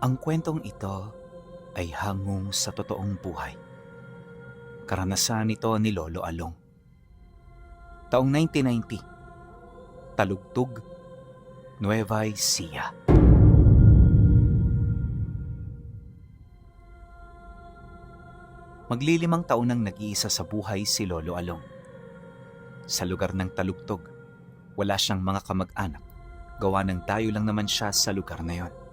Ang kwentong ito ay hangong sa totoong buhay. Karanasan ito ni Lolo Along. Taong 1990, Talugtog, Nueva Ecija. Maglilimang taon nang nag-iisa sa buhay si Lolo Along. Sa lugar ng Talugtog, wala siyang mga kamag-anak, gawa ng dayo lang naman siya sa lugar na yon.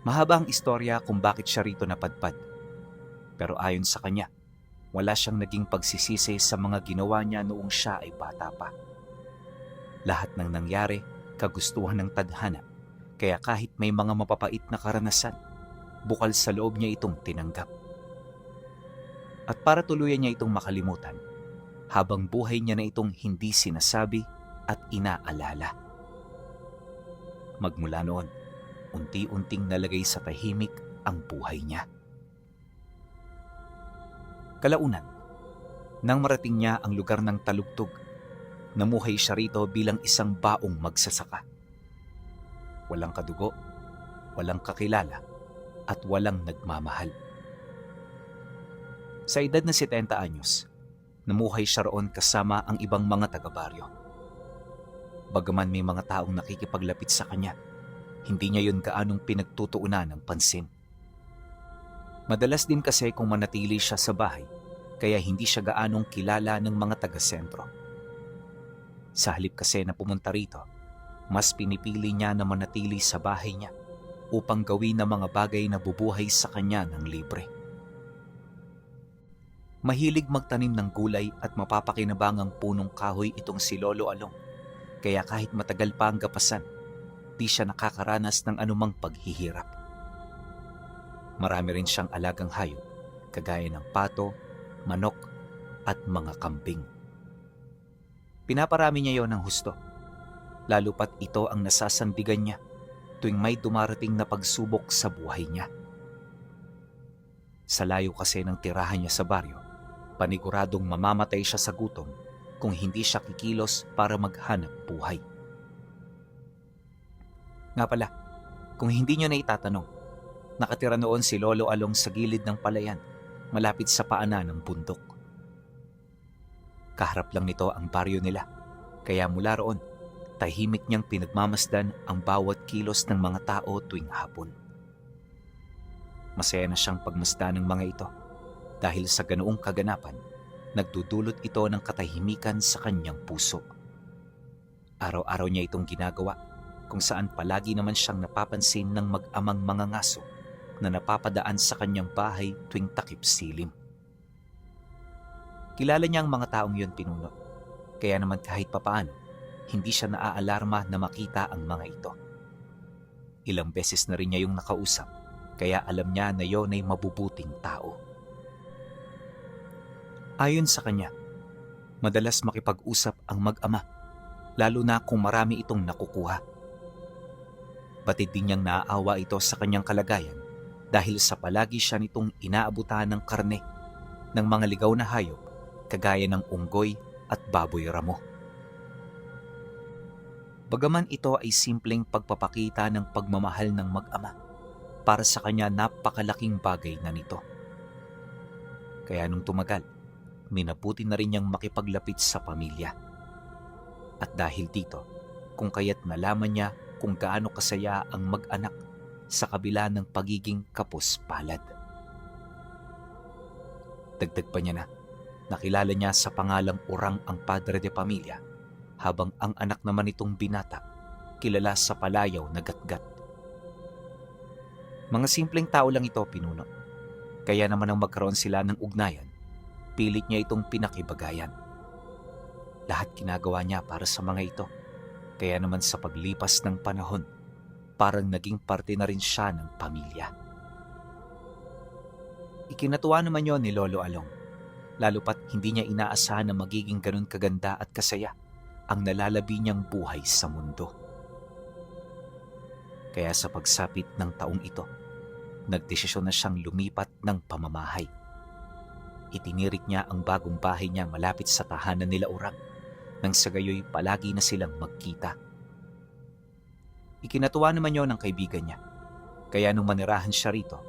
Mahaba ang istorya kung bakit siya rito napadpad. Pero ayon sa kanya, wala siyang naging pagsisisi sa mga ginawa niya noong siya ay bata pa. Lahat ng nangyari, kagustuhan ng tadhana, kaya kahit may mga mapapait na karanasan, bukal sa loob niya itong tinanggap. At para tuluyan niya itong makalimutan, habang buhay niya na itong hindi sinasabi at inaalala. Magmula noon, unti-unting nalagay sa tahimik ang buhay niya. Kalaunan, nang marating niya ang lugar ng Talugtog, namuhay siya rito bilang isang baong magsasaka. Walang kadugo, walang kakilala, at walang nagmamahal. Sa edad na 70 anyos, namuhay siya roon kasama ang ibang mga taga-baryo. Bagaman may mga taong nakikipaglapit sa kanya, hindi niya yun gaanong pinagtutuunan ng pansin. Madalas din kasi kung manatili siya sa bahay, kaya hindi siya gaanong kilala ng mga taga-sentro. Sa halip kasi na pumunta rito, mas pinipili niya na manatili sa bahay niya upang gawin ang mga bagay na bubuhay sa kanya ng libre. Mahilig magtanim ng gulay at mapapakinabangang punong kahoy itong si Lolo Along, kaya kahit matagal pa ang gapasan, di siya nakakaranas ng anumang paghihirap. Marami rin siyang alagang hayop, kagaya ng pato, manok, at mga kambing. Pinaparami niya yon ng husto, lalo pat ito ang nasasandigan niya tuwing may dumarating na pagsubok sa buhay niya. Sa layo kasi ng tirahan niya sa baryo, paniguradong mamamatay siya sa gutom kung hindi siya kikilos para maghanap buhay. Nga pala, kung hindi nyo na itatanong, nakatira noon si Lolo Along sa gilid ng palayan, malapit sa paanan ng bundok. Kaharap lang nito ang baryo nila, kaya mula roon, tahimik niyang pinagmamasdan ang bawat kilos ng mga tao tuwing hapon. Masaya na siyang pagmasdan ng mga ito, dahil sa ganoong kaganapan, nagdudulot ito ng katahimikan sa kanyang puso. Araw-araw niya itong ginagawa, kung saan palagi naman siyang napapansin ng mag-amang mga ngaso na napapadaan sa kanyang bahay tuwing takip silim. Kilala niya ang mga taong yun, pinuno, kaya naman kahit papaano, hindi siya naaalarma na makita ang mga ito. Ilang beses na rin niya yung nakausap, kaya alam niya na yon ay mabubuting tao. Ayon sa kanya, madalas makipag-usap ang mag-ama, lalo na kung marami itong nakukuha. Batid din niyang naaawa ito sa kanyang kalagayan dahil sa palagi siya nitong inaabutan ng karne ng mga ligaw na hayop kagaya ng unggoy at baboy ramo. Bagaman ito ay simpleng pagpapakita ng pagmamahal ng mag-ama, para sa kanya napakalaking bagay na nito. Kaya nung tumagal, minabuti na rin niyang makipaglapit sa pamilya. At dahil dito, kung kaya't nalaman niya kung gaano kasaya ang mag-anak sa kabila ng pagiging kapos-palad. Dagdag pa niya na, nakilala niya sa pangalang Urang ang padre de pamilya, habang ang anak naman itong binata, kilala sa palayaw na Gatgat. Mga simpleng tao lang ito, pinuno. Kaya naman nang magkaroon sila ng ugnayan, pilit niya itong pinakibagayan. Lahat ginagawa niya para sa mga ito. Kaya naman sa paglipas ng panahon, parang naging parte na rin siya ng pamilya. Ikinatuwa naman yon ni Lolo Along, lalo pat hindi niya inaasahan na magiging ganun kaganda at kasaya ang nalalabi niyang buhay sa mundo. Kaya sa pagsapit ng taong ito, nagdesisyon na siyang lumipat ng pamamahay. Itinirik niya ang bagong bahay niya malapit sa tahanan nila Urang, nang sa gayoy palagi na silang magkita. Ikinatuwa naman yon ng kaibigan niya, Kaya nung manirahan siya rito,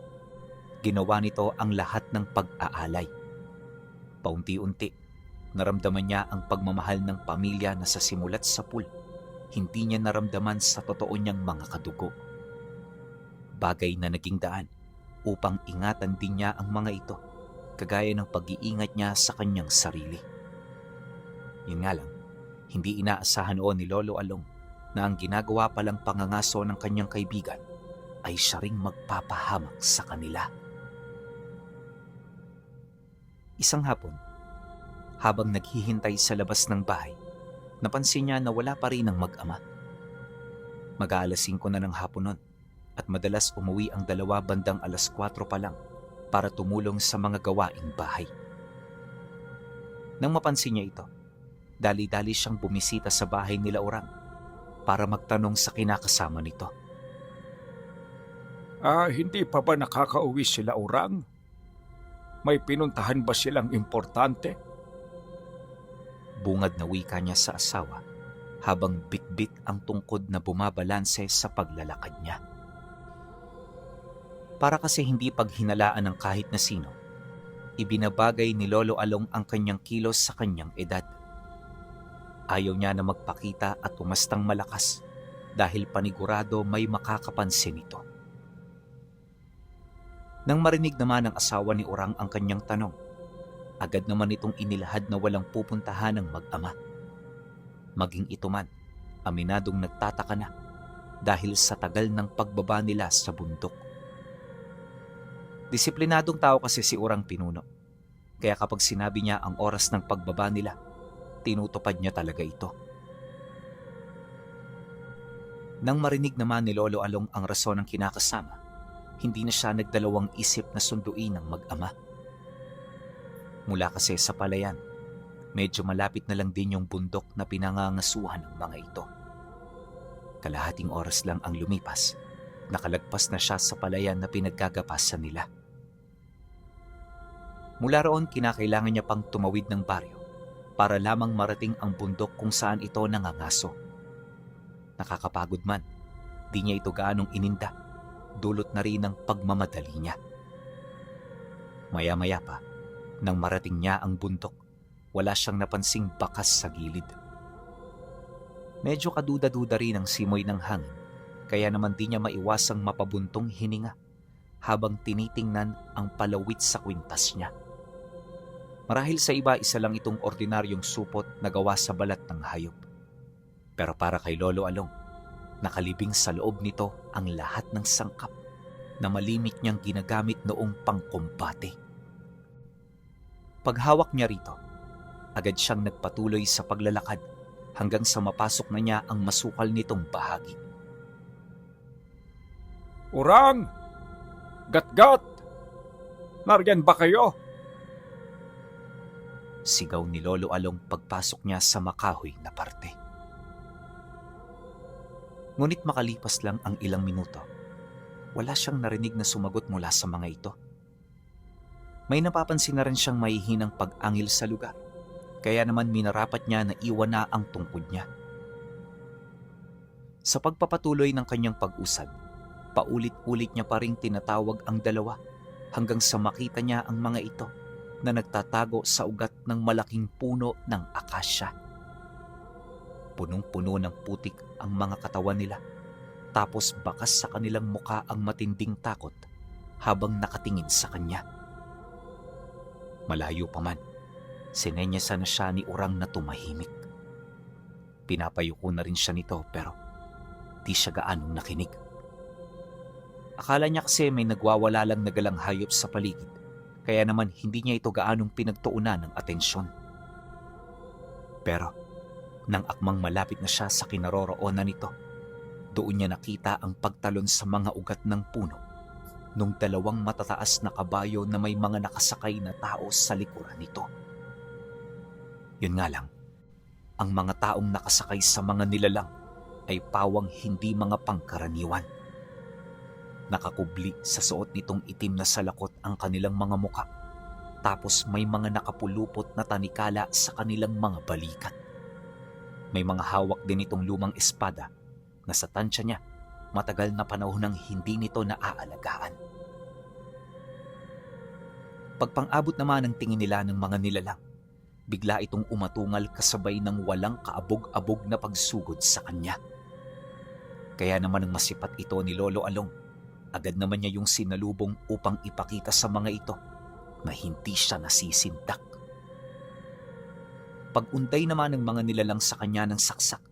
ginawa nito ang lahat ng pag-aalay. Paunti-unti, naramdaman niya ang pagmamahal ng pamilya na sa simulat sa pool, hindi niya naramdaman sa totoo niyang mga kadugo. Bagay na naging daan upang ingatan din niya ang mga ito, kagaya ng pag-iingat niya sa kanyang sarili. Yun nga lang, hindi inaasahan noon ni Lolo Along na ang ginagawa palang pangangaso ng kanyang kaibigan ay siya ring magpapahamak sa kanila. Isang hapon, habang naghihintay sa labas ng bahay, napansin niya na wala pa rin ang mag-ama. Mag-aalas 5 na ng hapon nun at madalas umuwi ang dalawa bandang alas 4 pa lang para tumulong sa mga gawaing bahay. Nang mapansin niya ito, dali-dali siyang bumisita sa bahay nila Urang para magtanong sa kinakasama nito. Hindi pa ba nakakauwi sila Urang? May pinuntahan ba silang importante? Bungad na wika niya sa asawa habang bitbit ang tungkod na bumabalanse sa paglalakad niya. Para kasi hindi paghinalaan ng kahit na sino, ibinabagay ni Lolo Along ang kanyang kilos sa kanyang edad. Ayaw niya na magpakita at umastang malakas dahil panigurado may makakapansin ito. Nang marinig naman ng asawa ni Urang ang kanyang tanong, agad naman itong inilahad na walang pupuntahan ng mag-ama. Maging ito man, aminadong nagtataka na dahil sa tagal ng pagbaba nila sa bundok. Disiplinadong tao kasi si Urang Pinuno, kaya kapag sinabi niya ang oras ng pagbaba nila, tinutupad niya talaga ito. Nang marinig naman ni Lolo Along ang rason ng kinakasama, hindi na siya nagdalawang isip na sunduin ng mag-ama. Mula kasi sa palayan, medyo malapit na lang din yung bundok na pinangangasuhan ng mga ito. Kalahating oras lang ang lumipas, nakalagpas na siya sa palayan na pinaggagapasan nila. Mula roon, kinakailangan niya pang tumawid ng baryo para lamang marating ang bundok kung saan ito nangangaso. Nakakapagod man, di niya ito gaanong ininda, dulot na rin ang pagmamadali niya. Maya-maya pa, nang marating niya ang bundok, wala siyang napansing bakas sa gilid. Medyo kaduda-duda rin ang simoy ng hangin, kaya naman di niya maiwasang mapabuntong hininga habang tinitingnan ang palawit sa kwintas niya. Marahil sa iba, isa lang itong ordinaryong supot na gawa sa balat ng hayop. Pero para kay Lolo Along, nakalibing sa loob nito ang lahat ng sangkap na malimit niyang ginagamit noong pangkumbate. Paghawak niya rito, agad siyang nagpatuloy sa paglalakad hanggang sa mapasok na niya ang masukal nitong bahagi. Urang! Gat-gat! Nariyan ba kayo? Sigaw ni Lolo Along pagpasok niya sa makahoy na parte. Ngunit makalipas lang ang ilang minuto, wala siyang narinig na sumagot mula sa mga ito. May napapansin na rin siyang mahihinang pag-angil sa lugar, kaya naman minarapat niya na iwan na ang tungkod niya. Sa pagpapatuloy ng kanyang pag-usad, paulit-ulit niya pa ring tinatawag ang dalawa hanggang sa makita niya ang mga ito na nagtatago sa ugat ng malaking puno ng akasya. Punong-puno ng putik ang mga katawan nila, tapos bakas sa kanilang muka ang matinding takot habang nakatingin sa kanya. Malayo pa man, sinenyasan na siya ni Urang na tumahimik. Pinapayuko na rin siya nito pero di siya gaanong nakinig. Akala niya kasi may nagwawala lang na galang hayop sa paligid, kaya naman hindi niya ito gaanong pinagtuunan ng atensyon. Pero nang akmang malapit na siya sa kinaroroonan nito, doon niya nakita ang pagtalon sa mga ugat ng puno nung dalawang matataas na kabayo na may mga nakasakay na tao sa likuran nito. Yun nga lang, ang mga taong nakasakay sa mga nilalang ay pawang hindi mga pangkaraniwan. Nakakubli sa suot nitong itim na salakot ang kanilang mga muka, tapos may mga nakapulupot na tanikala sa kanilang mga balikat. May mga hawak din itong lumang espada na sa tansya niya matagal na panahon nang hindi nito naaalagaan. Pagpang-abot naman ng tingin nila ng mga nilalang, bigla itong umatungal kasabay ng walang kaabog-abog na pagsugod sa kanya. Kaya naman ang masipat ito ni Lolo Along, agad naman niya yung sinalubong upang ipakita sa mga ito na hindi siya nasisindak. Pag-untay naman ng mga nilalang sa kanya ng saksak,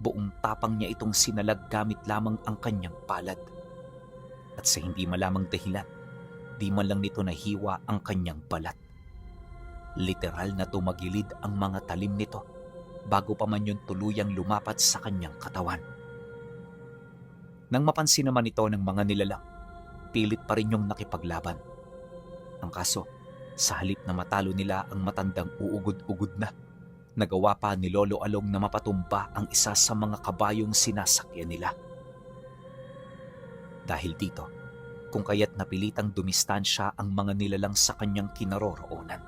buong tapang niya itong sinalag gamit lamang ang kanyang palad. At sa hindi malamang dahilan, di man lang nito nahiwa ang kanyang balat. Literal na tumagilid ang mga talim nito bago pa man yun tuluyang lumapat sa kanyang katawan. Nang mapansin naman ito ng mga nilalang, pilit pa rin yung nakipaglaban. Ang kaso, sa halip na matalo nila ang matandang uugod-ugod na, nagawa pa ni Lolo Along na mapatumba ang isa sa mga kabayong sinasakyan nila. Dahil dito, kung kaya't napilitang dumistansya ang mga nilalang sa kanyang kinaroroonan.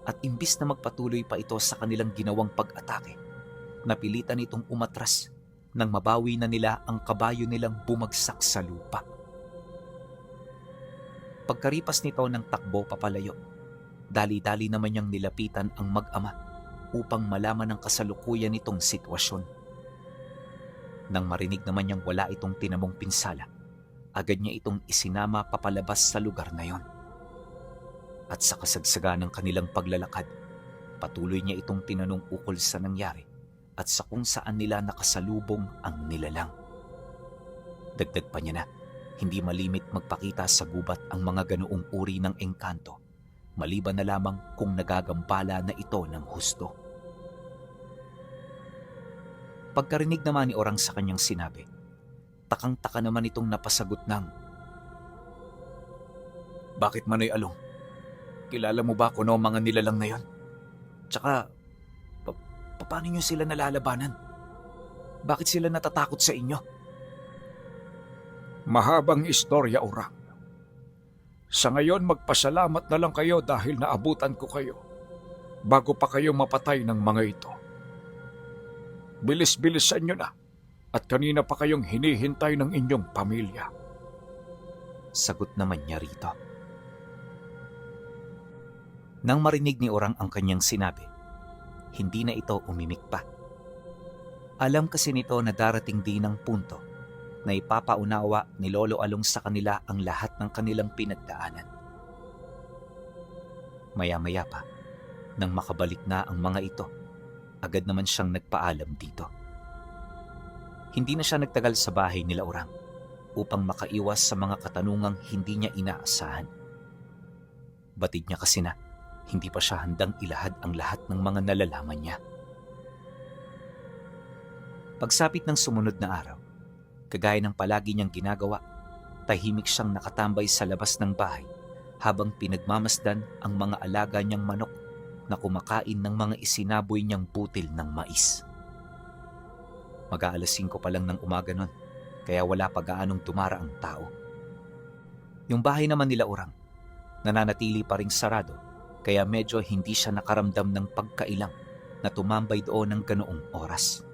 At imbis na magpatuloy pa ito sa kanilang ginawang pag-atake, napilitan itong umatras nang mabawi na nila ang kabayo nilang bumagsak sa lupa. Pagkaripas nito ng takbo papalayo, dali-dali naman niyang nilapitan ang mag-ama upang malaman ang kasalukuyan nitong sitwasyon. Nang marinig naman niyang wala itong tinamong pinsala, agad niya itong isinama papalabas sa lugar na yon. At sa kasagsagan ng kanilang paglalakad, patuloy niya itong tinanong ukol sa nangyari at sa kung saan nila nakasalubong ang nilalang. Dagdag pa niya na, hindi malimit magpakita sa gubat ang mga ganoong uri ng engkanto, maliban na lamang kung nagagambala na ito ng husto. Pagkarinig naman ni Orang sa kanyang sinabi, takang-taka naman itong napasagot ng, "Bakit Manoy Along? Kilala mo ba kung ano ang mga nilalang na yon? Tsaka, paano nyo sila nalalabanan? Bakit sila natatakot sa inyo?" Mahabang istorya, Orang. Sa ngayon, magpasalamat na lang kayo dahil naabutan ko kayo bago pa kayo mapatay ng mga ito. Bilis-bilisan nyo na at kanina pa kayong hinihintay ng inyong pamilya. Sagot naman niya rito. Nang marinig ni Orang ang kanyang sinabi, hindi na ito umimik pa. Alam kasi nito na darating din ang punto na ipapaunawa ni Lolo Along sa kanila ang lahat ng kanilang pinagdaanan. Maya-maya pa, nang makabalik na ang mga ito, agad naman siyang nagpaalam dito. Hindi na siya nagtagal sa bahay nila Orang upang makaiwas sa mga katanungang hindi niya inaasahan. Batid niya kasi na hindi pa siya handang ilahad ang lahat ng mga nalalaman niya. Pagsapit ng sumunod na araw, kagaya ng palagi niyang ginagawa, tahimik siyang nakatambay sa labas ng bahay habang pinagmamasdan ang mga alaga niyang manok na kumakain ng mga isinaboy niyang butil ng mais. Mag-aalas 5 pa lang ng umaga nun, kaya wala pa gaanong dumara ang tao. Yung bahay naman nila Orang, nananatili pa ring sarado, kaya medyo hindi siya nakaramdam ng pagkailang na tumambay doon ng ganoong oras.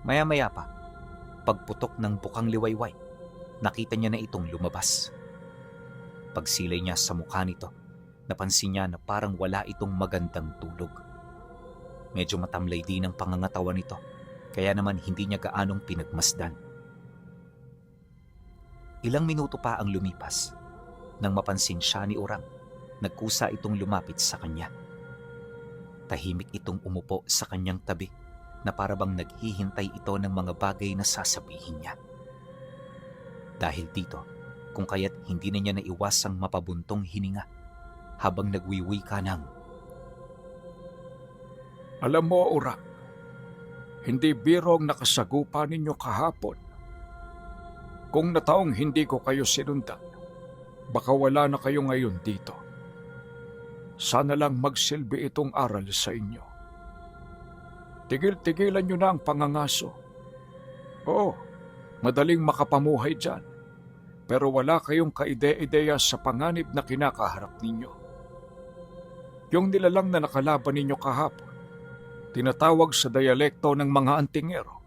Maya-maya pa, pagputok ng bukang liwayway, nakita niya na itong lumabas. Pagsilay niya sa mukha nito, napansin niya na parang wala itong magandang tulog. Medyo matamlay din ang pangangatawan nito, kaya naman hindi niya gaanong pinagmasdan. Ilang minuto pa ang lumipas, nang mapansin siya ni Orang, nagkusa itong lumapit sa kanya. Tahimik itong umupo sa kanyang tabi, na parabang naghihintay ito ng mga bagay na sasabihin niya. Dahil dito, kung kaya't hindi na niya naiwasang mapabuntong hininga habang nagwiwi ka ng, Alam mo, Orang, hindi biro ang nakasagupa ninyo kahapon. Kung nataong hindi ko kayo sinundan, baka wala na kayo ngayon dito. Sana lang magsilbi itong aral sa inyo. Tigil-tigilan nyo na ang pangangaso. Oo, madaling makapamuhay dyan. Pero wala kayong kaide-ideya sa panganib na kinakaharap ninyo. Yung nilalang na nakalaban ninyo kahapon, tinatawag sa dialekto ng mga antingero,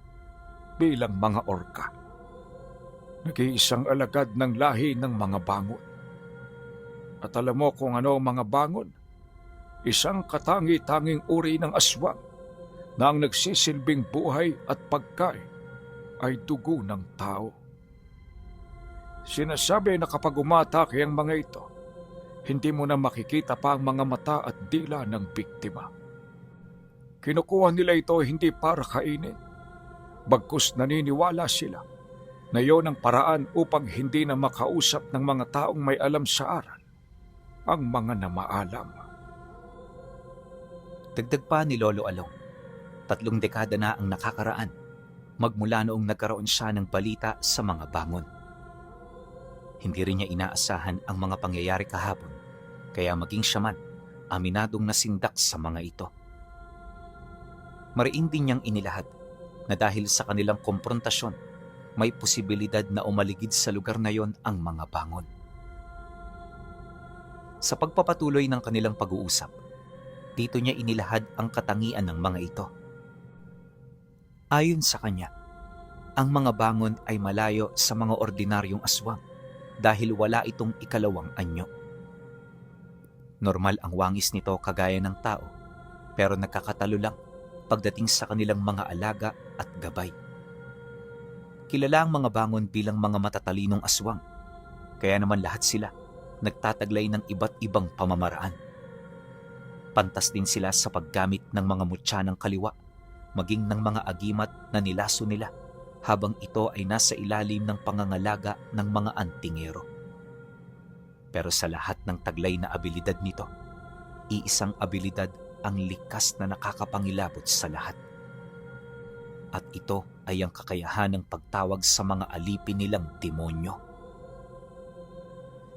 bilang mga orka. Nag-iisang alagad ng lahi ng mga bangon. At alam mo kung ano ang mga bangon? Isang katangi-tanging uri ng aswang na ang nagsisilbing buhay at pagkain ay dugo ng tao. Sinasabi na kapag umatake ang mga ito, hindi mo na makikita pa ang mga mata at dila ng biktima. Kinukuha nila ito hindi para kainin, bagkus naniniwala sila na iyon ang paraan upang hindi na makausap ng mga taong may alam sa aral ang mga namaalam. Dagdag pa ni Lolo Along, 3 dekada na ang nakakaraan magmula noong nagkaroon siya ng balita sa mga bangon. Hindi rin niya inaasahan ang mga pangyayari kahapon, kaya maging siya man, aminadong nasindak sa mga ito. Mariin din niyang inilahad na dahil sa kanilang komprontasyon, may posibilidad na umaligid sa lugar na yon ang mga bangon. Sa pagpapatuloy ng kanilang pag-uusap, dito niya inilahad ang katangian ng mga ito. Ayon sa kanya, ang mga bangon ay malayo sa mga ordinaryong aswang dahil wala itong ikalawang anyo. Normal ang wangis nito kagaya ng tao, pero nagkakatalo lang pagdating sa kanilang mga alaga at gabay. Kilala ang mga bangon bilang mga matatalinong aswang, kaya naman lahat sila nagtataglay ng iba't ibang pamamaraan. Pantas din sila sa paggamit ng mga mutya ng kaliwa, maging ng mga agimat na nilaso nila habang ito ay nasa ilalim ng pangangalaga ng mga antingero. Pero sa lahat ng taglay na abilidad nito, iisang abilidad ang likas na nakakapangilabot sa lahat. At ito ay ang kakayahan ng pagtawag sa mga alipin nilang demonyo.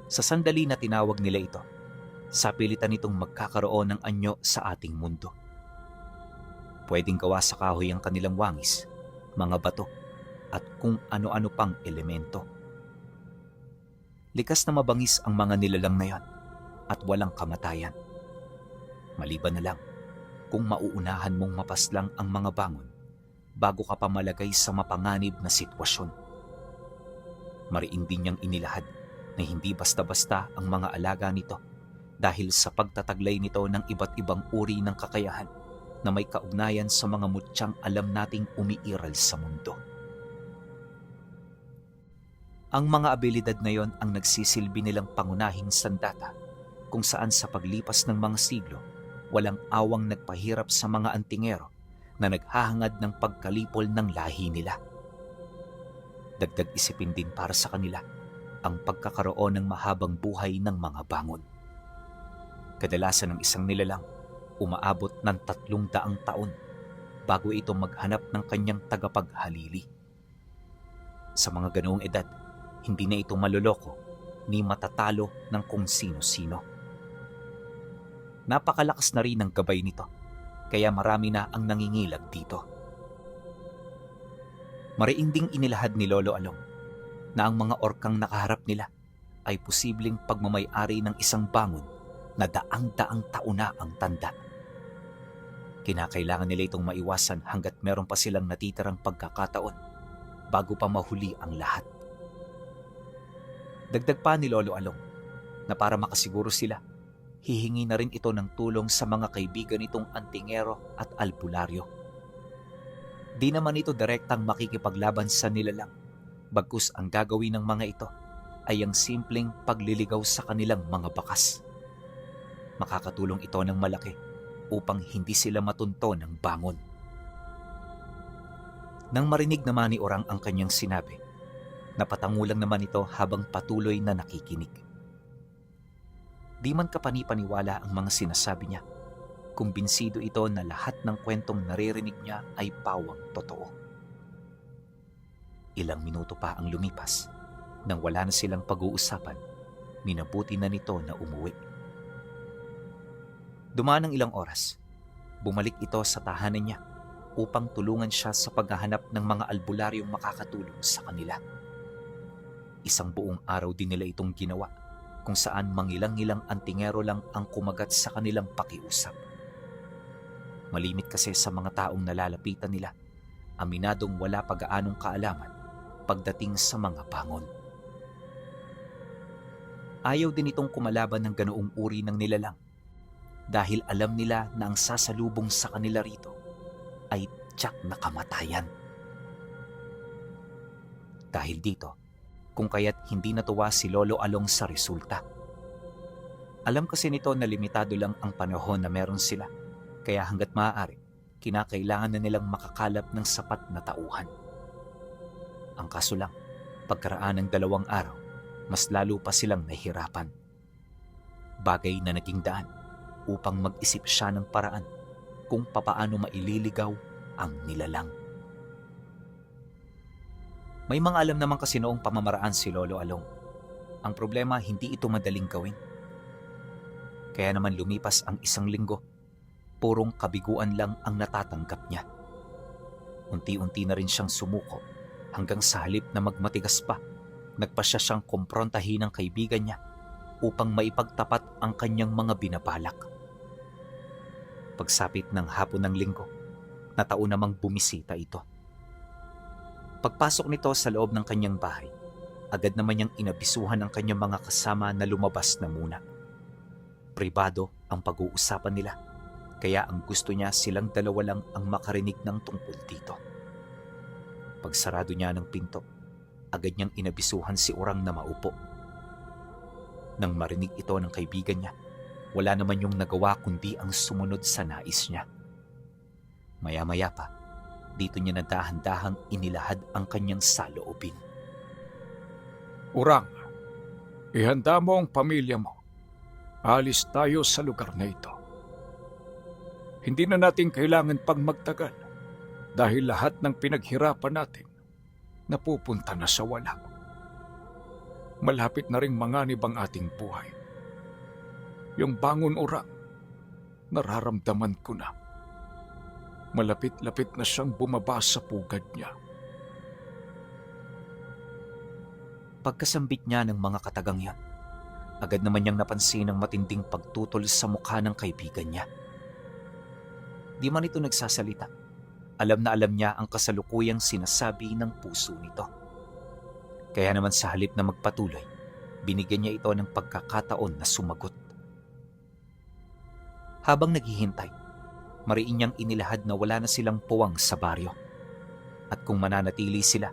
Sa sandali na tinawag nila ito, sapilitan itong magkakaroon ng anyo sa ating mundo. Pwedeng gawa sa kahoy ang kanilang wangis, mga bato, at kung ano-ano pang elemento. Likas na mabangis ang mga nilalang na yan at walang kamatayan. Maliban na lang kung mauunahan mong mapaslang ang mga bangon bago ka pa malagay sa mapanganib na sitwasyon. Mariin din niyang inilahad na hindi basta-basta ang mga alaga nito dahil sa pagtataglay nito ng iba't ibang uri ng kakayahan na may kaugnayan sa mga mutyang alam nating umiiral sa mundo. Ang mga abilidad na yon ang nagsisilbi nilang pangunahing sandata kung saan sa paglipas ng mga siglo, walang awang nagpahirap sa mga antingero na naghahangad ng pagkalipol ng lahi nila. Dagdag isipin din para sa kanila ang pagkakaroon ng mahabang buhay ng mga bangon. Kadalasan ng isang nilalang umaabot ng 300 taon bago ito maghanap ng kanyang tagapaghalili. Sa mga ganoong edad, hindi na ito maloloko ni matatalo ng kung sino-sino. Napakalakas na rin ang gabay nito, kaya marami na ang nangingilag dito. Mariin ding inilahad ni Lolo Along na ang mga orkang nakaharap nila ay posibleng pagmamay-ari ng isang bangon na daang-daang taon na ang tanda. Kinakailangan nila itong maiwasan hanggat meron pa silang natitirang pagkakataon bago pa mahuli ang lahat. Dagdag pa ni Lolo Along na para makasiguro sila, hihingi na rin ito ng tulong sa mga kaibigan nitong antingero at albularyo. Di naman ito direktang makikipaglaban sa nilalang, bagkus ang gagawin ng mga ito ay ang simpleng pagliligaw sa kanilang mga bakas. Makakatulong ito ng malaki upang hindi sila matunto ng bangon. Nang marinig naman ni Orang ang kanyang sinabi, napatangulang naman ito habang patuloy na nakikinig. Di man kapani-paniwala ang mga sinasabi niya, kumbinsido ito na lahat ng kwentong naririnig niya ay pawang totoo. Ilang minuto pa ang lumipas, nang wala na silang pag-uusapan, minabuti na nito na umuwi. Dumaan ng ilang oras, bumalik ito sa tahanan niya upang tulungan siya sa paghahanap ng mga albularyong makakatulong sa kanila. Isang buong araw din nila itong ginawa kung saan mangilang-ilang antingero lang ang kumagat sa kanilang pakiusap. Malimit kasi sa mga taong nalalapitan nila aminadong wala pag-aanong kaalaman pagdating sa mga bangon. Ayaw din itong kumalaban ng ganoong uri ng nilalang dahil alam nila na ang sasalubong sa kanila rito ay tiyak na kamatayan. Dahil dito, kung kaya't hindi natuwa si Lolo Along sa resulta. Alam kasi nito na limitado lang ang panahon na meron sila, kaya hanggat maaari, kinakailangan na nilang makakalap ng sapat na tauhan. Ang kaso lang, pagkaraan ng 2 araw, mas lalo pa silang nahihirapan. Bagay na naging daan upang mag-isip siya ng paraan kung papaano maililigaw ang nilalang. May mga alam naman kasi noong pamamaraan si Lolo Along. Ang problema, hindi ito madaling gawin. Kaya naman lumipas ang 1 linggo, purong kabiguan lang ang natatanggap niya. Unti-unti na rin siyang sumuko hanggang sa halip na magmatigas pa, nagpasya siyang kumprontahin ng kaibigan niya upang maipagtapat ang kanyang mga binabalak. Pagsapit ng hapon ng linggo, natao namang bumisita ito. Pagpasok nito sa loob ng kanyang bahay, agad naman niyang inabisuhan ang kanyang mga kasama na lumabas na muna. Pribado ang pag-uusapan nila, kaya ang gusto niya silang 2 lang ang makarinig ng tungkol dito. Pagsarado niya ng pinto, agad niyang inabisuhan si Urang na maupo. Nang marinig ito ng kaibigan niya, wala naman yung nagawa kundi ang sumunod sa nais niya. Maya-maya pa, dito niya na dahan-dahang inilahad ang kanyang saloobin. Urang, ihanda mo ang pamilya mo. Alis tayo sa lugar na ito. Hindi na natin kailangan pang magtagal dahil lahat ng pinaghirapan natin napupunta na sa wala. Malapit na ring manganib ang ating buhay. Yung bangon, Urang, nararamdaman ko na. Malapit-lapit na siyang bumaba sa pugad niya. Pagkasambit niya ng mga katagang yan, agad naman niyang napansin ang matinding pagtutol sa mukha ng kaibigan niya. Di man ito nagsasalita, alam na alam niya ang kasalukuyang sinasabi ng puso nito. Kaya naman sa halip na magpatuloy, binigyan niya ito ng pagkakataon na sumagot. Habang naghihintay, mariin niyang inilahad na wala na silang puwang sa baryo. At kung mananatili sila,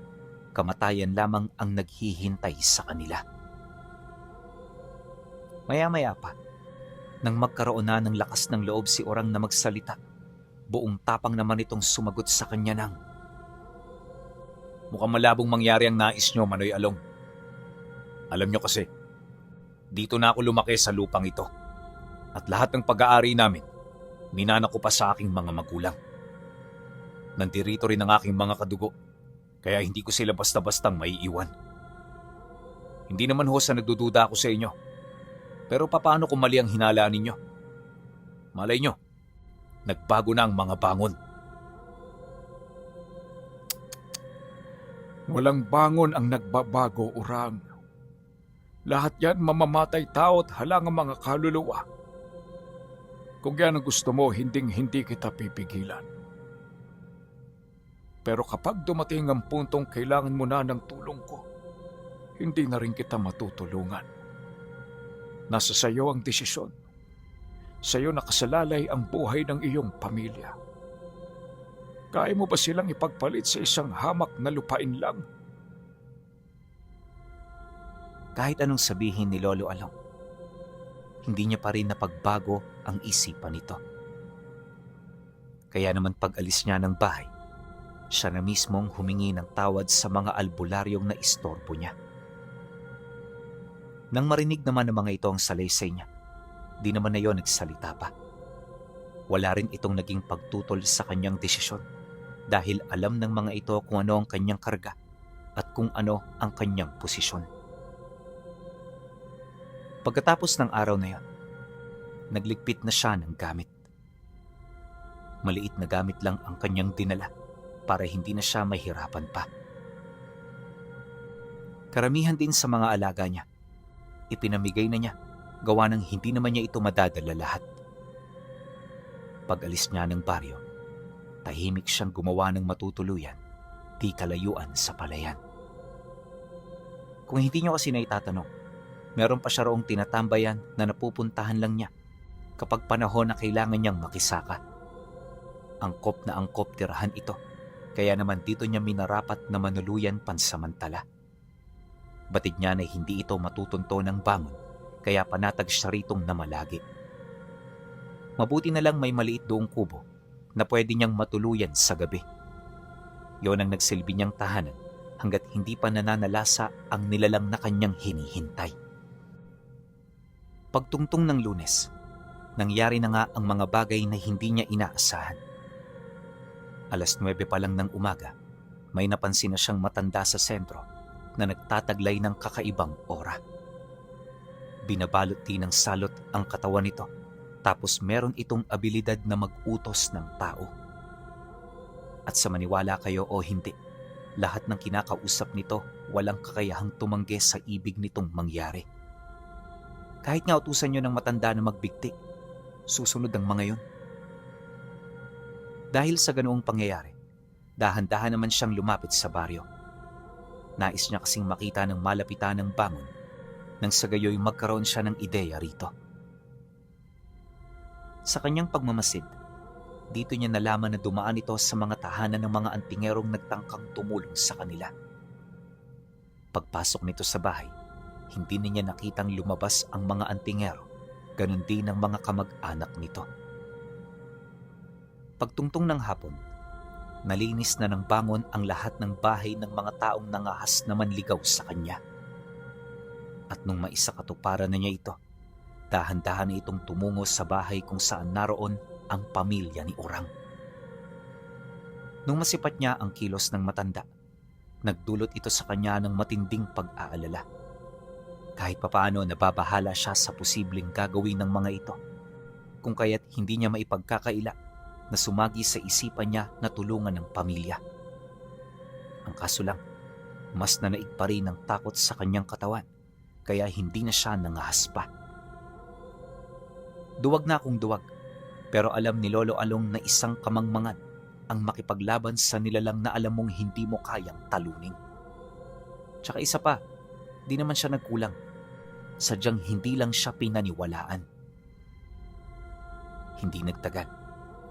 kamatayan lamang ang naghihintay sa kanila. Maya-maya pa, nang magkaroon na ng lakas ng loob si Urang na magsalita, buong tapang naman itong sumagot sa kanya ng, "Mukhang malabong mangyari ang nais nyo, Manoy Along. Alam nyo kasi, dito na ako lumaki sa lupang ito. At lahat ng pag-aari namin, minana ko pa sa aking mga magulang. Nandirito rin ang aking mga kadugo, kaya hindi ko sila basta-bastang maiiwan. Hindi naman ho sa nagdududa ako sa inyo, pero papaano kung mali ang hinalaan ninyo? Malay nyo, nagbago na ang mga bangon." Walang bangon ang nagbabago, Urang. Lahat yan mamamatay tao at halangang mga kaluluwa. Kung yan ang gusto mo, hinding-hindi kita pipigilan. Pero kapag dumating ang puntong kailangan mo na ng tulong ko, hindi na rin kita matutulungan. Nasa sayo ang desisyon. Sayo nakasalalay ang buhay ng iyong pamilya. Kaya mo ba silang ipagpalit sa isang hamak na lupain lang? Kahit anong sabihin ni Lolo Along, hindi niya pa rin napagbago ang isipan nito. Kaya naman pag-alis niya ng bahay, siya na mismong humingi ng tawad sa mga albularyong na istorbo niya. Nang marinig naman ng mga ito ang salaysay niya, di naman na yon nagsalita pa. Wala rin itong naging pagtutol sa kanyang desisyon dahil alam ng mga ito kung ano ang kanyang karga at kung ano ang kanyang posisyon. Pagkatapos ng araw na yon, nagligpit na siya ng gamit. Maliit na gamit lang ang kanyang dinala para hindi na siya mahirapan pa. Karamihan din sa mga alaga niya, ipinamigay na niya gawa ng hindi naman niya ito madadala lahat. Pag alis niya ng baryo, tahimik siyang gumawa ng matutuluyan, di kalayuan sa palayan. Kung hindi niyo kasi naitatanong, meron pa siya roong tinatambayan na napupuntahan lang niya kapag panahon na kailangan niyang makisaka. Angkop na angkop tirahan ito, kaya naman dito niya minarapat na manuluyan pansamantala. Batid niya na hindi ito matutunto ng bangon, kaya panatag siya ritong namalagi. Mabuti na lang may maliit doong kubo na pwede niyang matuluyan sa gabi. Yon ang nagsilbi niyang tahanan hanggat hindi pa nananalasa ang nilalang na kanyang hinihintay. Pagtungtong ng Lunes, nangyari na nga ang mga bagay na hindi niya inaasahan. 9:00 pa lang ng umaga, may napansin na siyang matanda sa sentro na nagtataglay ng kakaibang aura. Binabalot din ng salot ang katawan nito, tapos meron itong abilidad na mag-utos ng tao. At sa maniwala kayo o hindi, lahat ng kinakausap nito walang kakayahang tumanggi sa ibig nitong mangyari. Kahit nga utusan nyo ng matanda na magbigti, susunod ang mga yon. Dahil sa ganoong pangyayari, dahan-dahan naman siyang lumapit sa baryo. Nais niya kasing makita ng malapitan ng bangon nang sa gayoy magkaroon siya ng ideya rito. Sa kanyang pagmamasid, dito niya nalaman na dumaan ito sa mga tahanan ng mga antingerong nagtangkang tumulong sa kanila. Pagpasok nito sa bahay, hindi niya nakitang lumabas ang mga antingero, ganun din ang mga kamag-anak nito. Pagtungtong ng hapon, nalinis na ng bangon ang lahat ng bahay ng mga taong nangahas na manligaw sa kanya. At nung maisakatuparan na niya ito, dahan-dahan na itong tumungo sa bahay kung saan naroon ang pamilya ni Urang. Nung masipat niya ang kilos ng matanda, nagdulot ito sa kanya ng matinding pag-aalala. Kahit papaano nababahala siya sa posibleng gagawin ng mga ito, kung kaya't hindi niya maipagkakaila na sumagi sa isipan niya na tulungan ng pamilya. Ang kaso lang, mas nanaig pa rin ang takot sa kanyang katawan, kaya hindi na siya nangahas pa. Duwag na akong duwag, pero alam ni Lolo Along na isang kamangmangan ang makipaglaban sa nilalang na alam mong hindi mo kayang talunin. Tsaka isa pa, di naman siya nagkulang. Sadyang hindi lang siya pinaniwalaan. Hindi nagtagal,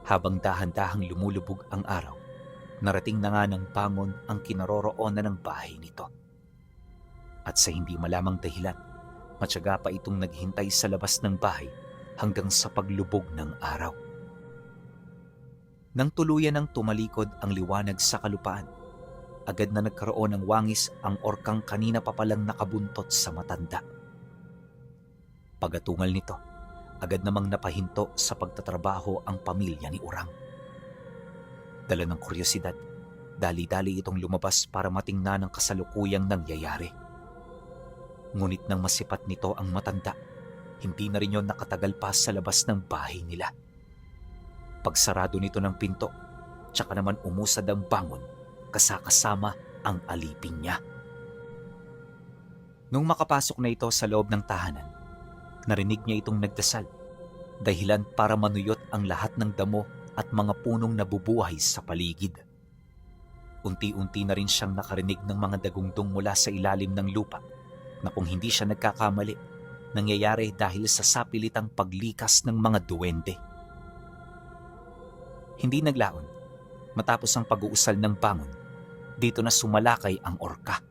habang dahan-dahang lumulubog ang araw, narating na nga ng bangon ang kinaroroonan ng bahay nito. At sa hindi malamang dahilan, matyaga pa itong naghintay sa labas ng bahay hanggang sa paglubog ng araw. Nang tuluyan ng tumalikod ang liwanag sa kalupaan, agad na nagkaroon ng wangis ang orkang kanina pa palang nakabuntot sa matanda. Pagatungal nito, agad namang napahinto sa pagtatrabaho ang pamilya ni Urang. Dala ng kuryosidad, dali-dali itong lumabas para matingnan ang kasalukuyang nangyayari. Ngunit nang masipat nito ang matanda, hindi na rin yon nakatagal pa sa labas ng bahay nila. Pagsarado nito ng pinto, tsaka naman umusad ang bangon, kasama ang alipin niya. Nung makapasok na ito sa loob ng tahanan, narinig niya itong nagdasal, dahilan para manuyot ang lahat ng damo at mga punong nabubuhay sa paligid. Unti-unti na rin siyang nakarinig ng mga dagungdong mula sa ilalim ng lupa na kung hindi siya nagkakamali, nangyayari dahil sa sapilitang paglikas ng mga duwende. Hindi naglaon, matapos ang pag-uusal ng bangon, dito na sumalakay ang orka.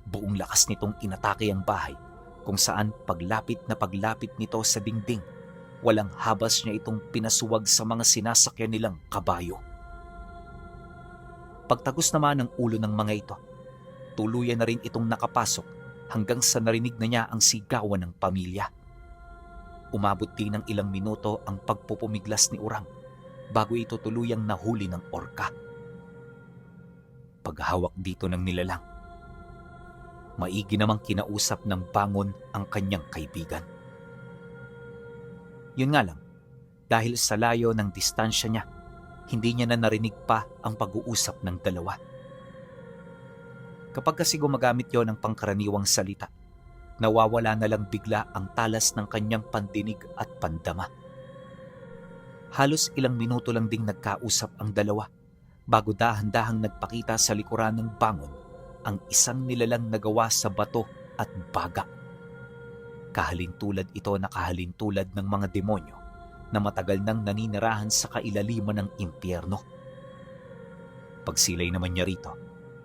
Buong lakas nitong inatake ang bahay, kung saan paglapit nito sa dingding, walang habas niya itong pinasuwag sa mga sinasakyan nilang kabayo. Pagtagos naman ng ulo ng mga ito, tuluyan na rin itong nakapasok hanggang sa narinig na niya ang sigawan ng pamilya. Umabot din ng ilang minuto ang pagpupumiglas ni Urang bago ito tuluyang nahuli ng orka. Paghawak dito ng nilalang, maigi namang kinausap ng bangon ang kanyang kaibigan. Yun nga lang, dahil sa layo ng distansya niya, hindi niya na narinig pa ang pag-uusap ng dalawa. Kapag kasi gumagamit yon ng pangkaraniwang salita, nawawala na lang bigla ang talas ng kanyang pandinig at pandama. Halos ilang minuto lang ding nagkausap ang dalawa bago dahan-dahang nagpakita sa likuran ng bangon ang isang nilalang nagawa sa bato at baga. Kahalintulad ito na kahalintulad ng mga demonyo na matagal nang naninirahan sa kailaliman ng impyerno. Pagsilay naman niya rito,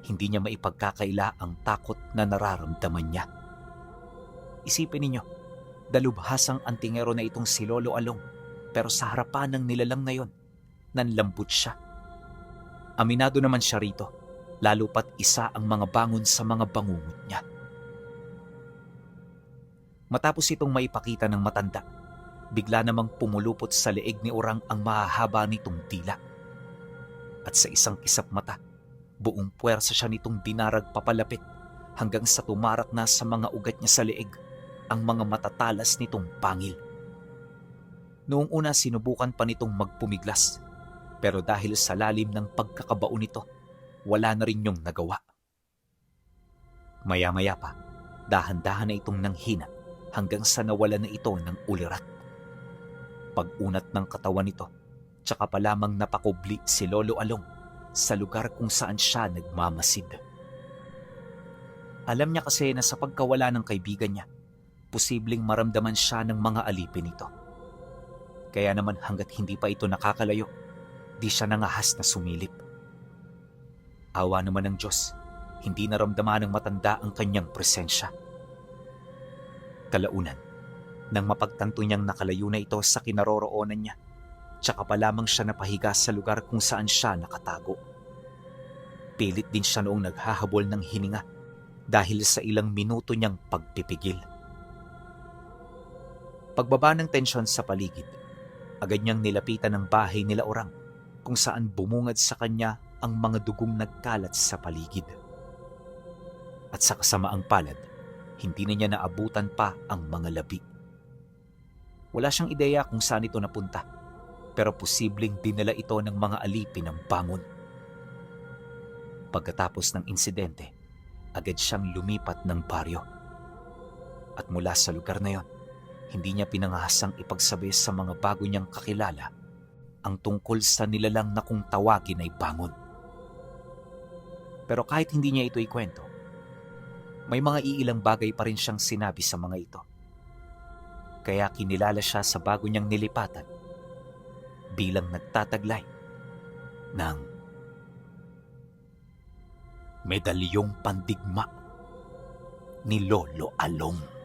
hindi niya maipagkakaila ang takot na nararamdaman niya. Isipin ninyo, dalubhasang antingero na itong si Lolo Along, pero sa harapan ng nilalang na yon, nanlambot siya. Aminado naman siya rito, lalo pat isa ang mga bangon sa mga bangungot niya. Matapos itong maipakita ng matanda, bigla namang pumulupot sa leeg ni Urang ang mahahaba nitong dila. At sa isang kisap mata, buong puwersa siya nitong dinarag papalapit hanggang sa tumarak na sa mga ugat niya sa leeg ang mga matatalas nitong pangil. Noong una sinubukan pa nitong magpumiglas, pero dahil sa lalim ng pagkakabao nito, wala na rin yung nagawa. Maya-maya pa, dahan-dahan na itong nanghina hanggang sa nawala na ito ng ulirat. Pag-unat ng katawan nito, tsaka pa lamang napakubli si Lolo Along sa lugar kung saan siya nagmamasid. Alam niya kasi na sa pagkawala ng kaibigan niya, posibleng maramdaman siya ng mga alipin nito. Kaya naman hanggat hindi pa ito nakakalayo, di siya nangahas na sumilip. Awa naman ng Diyos, hindi naramdaman ng matanda ang kanyang presensya. Kalaunan, nang mapagtanto niyang nakalayo na ito sa kinaroroonan niya, tsaka pa lamang siya napahiga sa lugar kung saan siya nakatago. Pilit din siya noong naghahabol ng hininga dahil sa ilang minuto niyang pagpipigil. Pagbaba ng tensyon sa paligid, agad niyang nilapitan ang bahay nila Urang kung saan bumungad sa kanya ang mga dugong nagkalat sa paligid. At sa kasamaang palad, hindi na niya naabutan pa ang mga labi. Wala siyang ideya kung saan ito napunta, pero posibleng dinala ito ng mga alipin ng bangon. Pagkatapos ng insidente, agad siyang lumipat ng baryo. At mula sa lugar na yon, hindi niya pinangahasang ipagsabi sa mga bago niyang kakilala ang tungkol sa nilalang na kung tawagin ay bangon. Pero kahit hindi niya ito ikwento, may mga iilang bagay pa rin siyang sinabi sa mga ito. Kaya kinilala siya sa bago niyang nilipatan bilang nagtataglay ng Medalyong Pandigma ni Lolo Along.